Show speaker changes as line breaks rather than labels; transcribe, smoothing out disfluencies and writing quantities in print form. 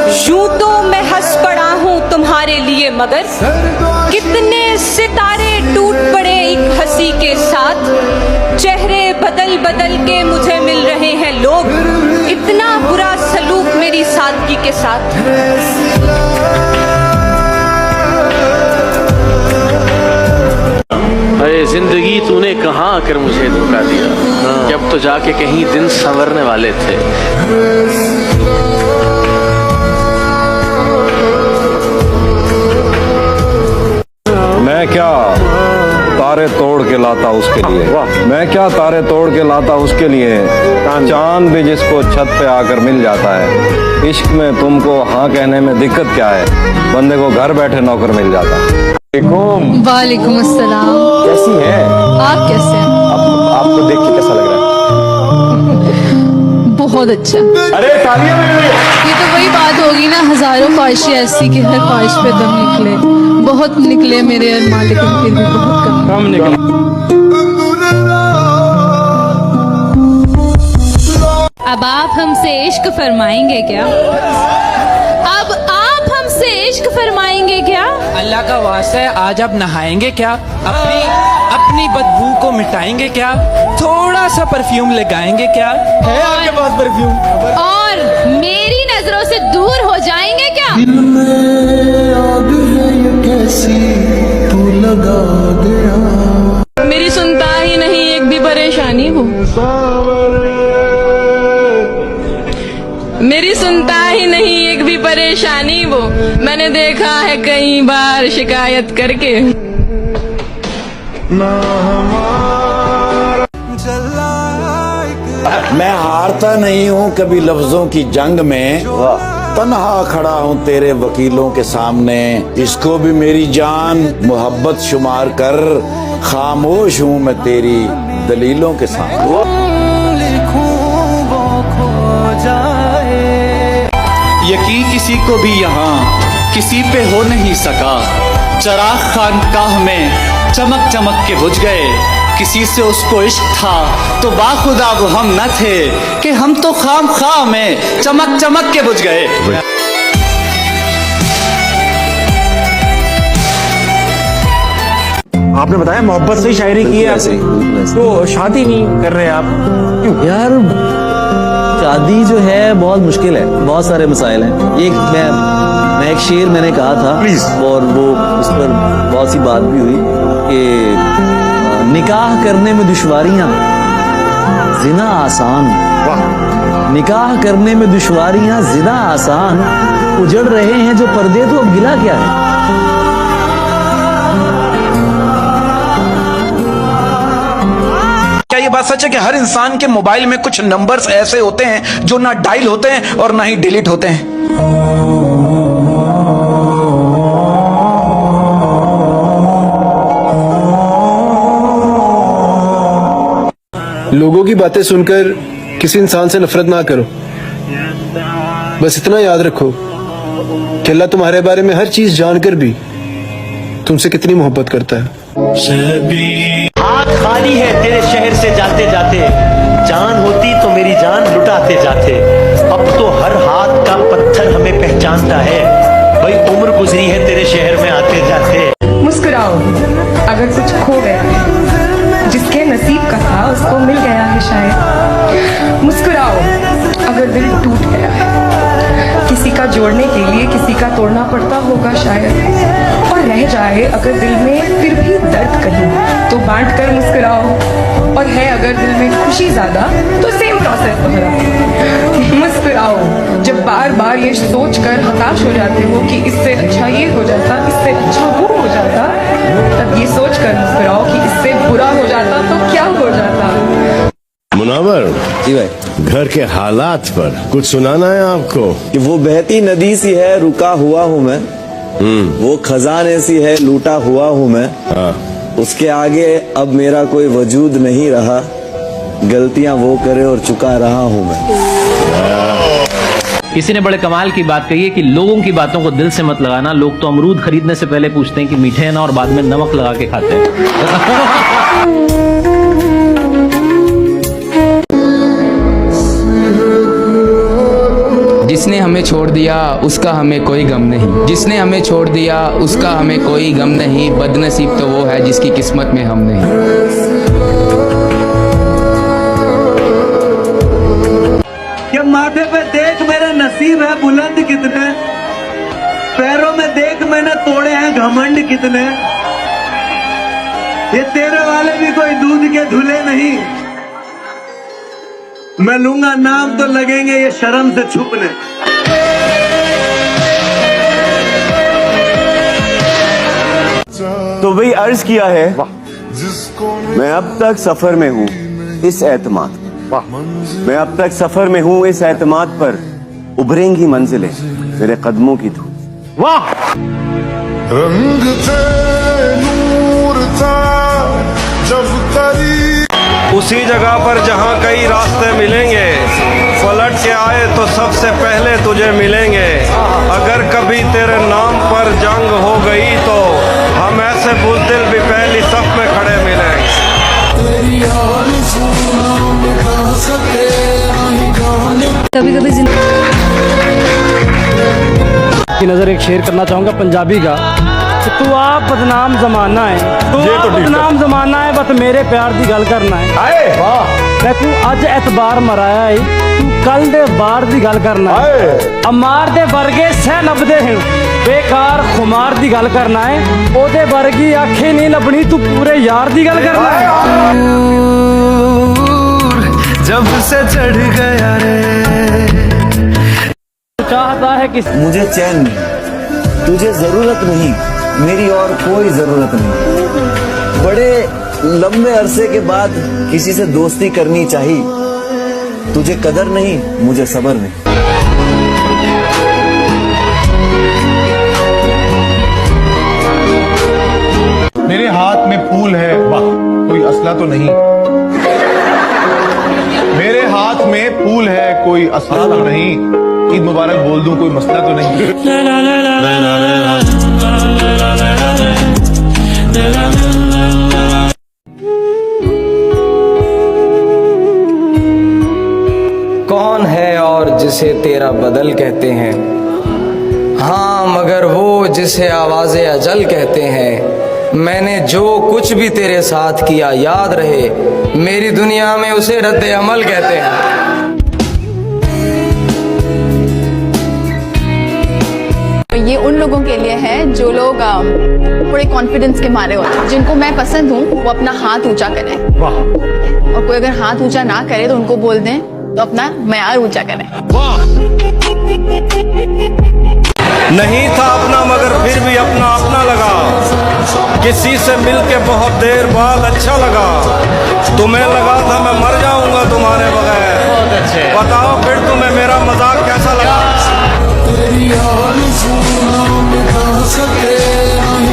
यूं तो मैं हंस पड़ा हूँ तुम्हारे लिए, मगर कितने सितारे टूट पड़े एक हंसी के साथ। चेहरे बदल बदल के मुझे मिल रहे हैं लोग, इतना बुरा सलूक मेरी सादगी के साथ।
अरे जिंदगी तूने कहाँ आकर मुझे धोखा दिया, जब तो जाके कहीं दिन संवरने वाले थे।
मैं क्या तारे तोड़ के लाता उसके लिए, मैं क्या तारे तोड़ के लाता उसके लिए। चांद भी जिसको छत पे आकर मिल जाता है। इश्क में तुमको हाँ कहने में दिक्कत क्या है, बंदे को घर बैठे नौकर मिल जाता है।
वालेकुम अस्सलाम।
कैसी हैं
आप कैसे हैं?
आपको देख के कैसा लग रहा है?
बहुत अच्छा।
अरे तालियां
ये तो वही बात होगी ना, हजारों ख्वाहिशें ऐसी कि हर ख्वाहिश पे दम निकले। बहुत निकले मेरे अरमान, लेकिन फिर भी बहुत कम
निकले।
अब आप हमसे इश्क फरमाएंगे क्या? अब आप हमसे इश्क फरमाएंगे क्या?
अल्लाह का वास्ता है, आज आप नहाएंगे क्या? अपनी बदबू को मिटाएंगे क्या? थोड़ा सा परफ्यूम लगाएंगे क्या? है आपके पास परफ्यूम?
और मेरी नजरों से दूर हो जाएंगे क्या?
दिल में आग है ये कैसी तू लगा गया।
मेरी सुनता ही नहीं एक भी परेशानी वो, मेरी सुनता ही नहीं एक भी परेशानी वो। मैंने देखा है कई बार शिकायत करके।
मैं हारता नहीं हूँ कभी लफ्जों की जंग में, तन्हा खड़ा हूँ तेरे वकीलों के सामने। इसको भी मेरी जान मोहब्बत शुमार कर, खामोश हूँ मैं तेरी दलीलों के सामने।
यकीन किसी को भी यहाँ किसी पे हो नहीं सका। चराग खानकाह में चमक चमक के बुझ गए। किसी से उसको इश्क था तो बाखुदा वो हम न थे, कि हम तो खाम खा में चमक चमक के बुझ गए।
आपने बताया मोहब्बत से शायरी की है, तो शादी नहीं कर रहे आप क्यों?
यार शादी जो है बहुत मुश्किल है, बहुत सारे मसाइल हैं। एक शेर मैंने कहा था, और वो उस पर बहुत सी बात भी हुई कि निकाह करने में दुश्वारियां, जिना आसान। निकाह करने में दुश्वारियां, जिना आसान। उजड़ रहे हैं जो पर्दे, तो अब गिला क्या है?
क्या ये बात सच है कि हर इंसान के मोबाइल में कुछ नंबर्स ऐसे होते हैं जो ना डायल होते हैं और ना ही डिलीट होते हैं?
लोगों की बातें सुनकर किसी इंसान से नफरत ना करो। बस इतना याद रखो कि अल्लाह तुम्हारे बारे में हर चीज जानकर भी तुमसे कितनी मोहब्बत करता है।
हाथ खाली है तेरे शहर से जाते जाते, जान होती तो मेरी जान लुटाते जाते। अब तो हर हाथ का पत्थर हमें पहचानता है, भाई उम्र गुजरी है तेरे शहर में आते जाते।
मुस्कुराओ अगर कुछ खो गया है, जिसके नसीब का था उसको मिल गया है शायद। मुस्कुराओ अगर दिल टूट गया है, किसी का जोड़ने के लिए किसी का तोड़ना पड़ता होगा शायद। और रह जाए अगर दिल में फिर भी दर्द कहीं, तो बांट कर मुस्कुराओ। और है अगर दिल में खुशी ज्यादा, तो सेम प्रोसेस दोहराओ। मुस्कुराओ जब बार बार ये सोच कर हताश हो जाते हो कि इससे अच्छा ये हो जाता, इससे अच्छा वो हो जाता, तब ये सोच कर मुस्कुराओ कि इससे बुरा हो जाता तो क्या हो जाता।
मुनावर जी भाई, घर के हालात पर कुछ सुनाना है आपको?
कि वो बहती नदी सी है, रुका हुआ हूँ मैं। वो खजाने सी है, लूटा हुआ हूँ मैं। उसके आगे अब मेरा कोई वजूद नहीं रहा, गलतियां वो करे और चुका रहा हूँ मैं।
किसी ने बड़े कमाल की बात कही है कि लोगों की बातों को दिल से मत लगाना। लोग तो अमरूद खरीदने से पहले पूछते हैं कि मीठे हैं ना, और बाद में नमक लगा के खाते हैं।
जिसने हमें छोड़ दिया उसका हमें कोई गम नहीं, जिसने हमें छोड़ दिया उसका हमें कोई गम नहीं, बदनसीब तो वो है जिसकी किस्मत में हम नहीं।
कि माथे पे देख मेरे नसीब है बुलंद कितने, पैरों में देख मैंने तोड़े हैं घमंड कितने, ये तेरे वाले भी कोई दूध के धुले नहीं, मैं लूंगा नाम तो लगेंगे ये शर्म से छुपने।
तो वही अर्ज किया है, मैं अब तक सफर में हूँ इस एतमाद, मैं अब तक सफर में हूँ इस एतमाद पर, उभरेंगी मंजिलें मेरे कदमों की धूल। वाह!
रंग थे नूर था जब करी,
उसी जगह पर जहाँ कई रास्ते मिलेंगे, पलट के आए तो सबसे पहले तुझे मिलेंगे, अगर कभी तेरे नाम पर जंग हो गई तो हम ऐसे बुज़दिल भी पहली सफ में खड़े मिलेंगे।
कभी कभी
की नजर एक शेर करना चाहूंगा पंजाबी का, तू आप बदनाम जमाना है, तू बदनाम जमाना है, बस मेरे प्यार की गल करना है। वाह! तू अज एतबार मराया है, तू कल दे बार की गल करना है, अमार दे वर्गे सह लभदे हैं, बेकार खुमार की गल करना है, ओदे वर्गी आखे नहीं लभनी, तू पूरे यार की गल करना है।
जब से चढ़ गया रे,
चाहता है कि
मुझे चैन नहीं, तुझे जरूरत नहीं, मेरी और कोई जरूरत नहीं, बड़े लंबे अरसे के बाद किसी से दोस्ती करनी चाहिए, तुझे कदर नहीं मुझे सब्र नहीं।
मेरे हाथ में फूल है, वाह, कोई असला तो नहीं, मेरे हाथ में फूल है, कोई असला तो नहीं, ईद मुबारक बोल दूं कोई मसला तो नहीं।
कौन है और जिसे तेरा बदल कहते हैं, हाँ मगर वो जिसे आवाज़े अजल कहते हैं, मैंने जो कुछ भी तेरे साथ किया याद रहे, मेरी दुनिया में उसे रद्द अमल कहते हैं।
ये उन लोगों के लिए है जो लोग थोड़े कॉन्फिडेंस के मारे होते हैं, जिनको मैं पसंद हूँ वो अपना हाथ ऊंचा करें, और कोई अगर हाथ ऊंचा ना करे तो उनको बोल दें तो अपना मयार ऊंचा करें।
नहीं था अपना मगर फिर भी अपना अपना लगा, किसी से मिलके बहुत देर बाद अच्छा लगा, तुम्हें लगा था मैं मर जाऊंगा तुम्हारे बगैर, बताओ फिर तुम्हें मेरा मजाक कैसा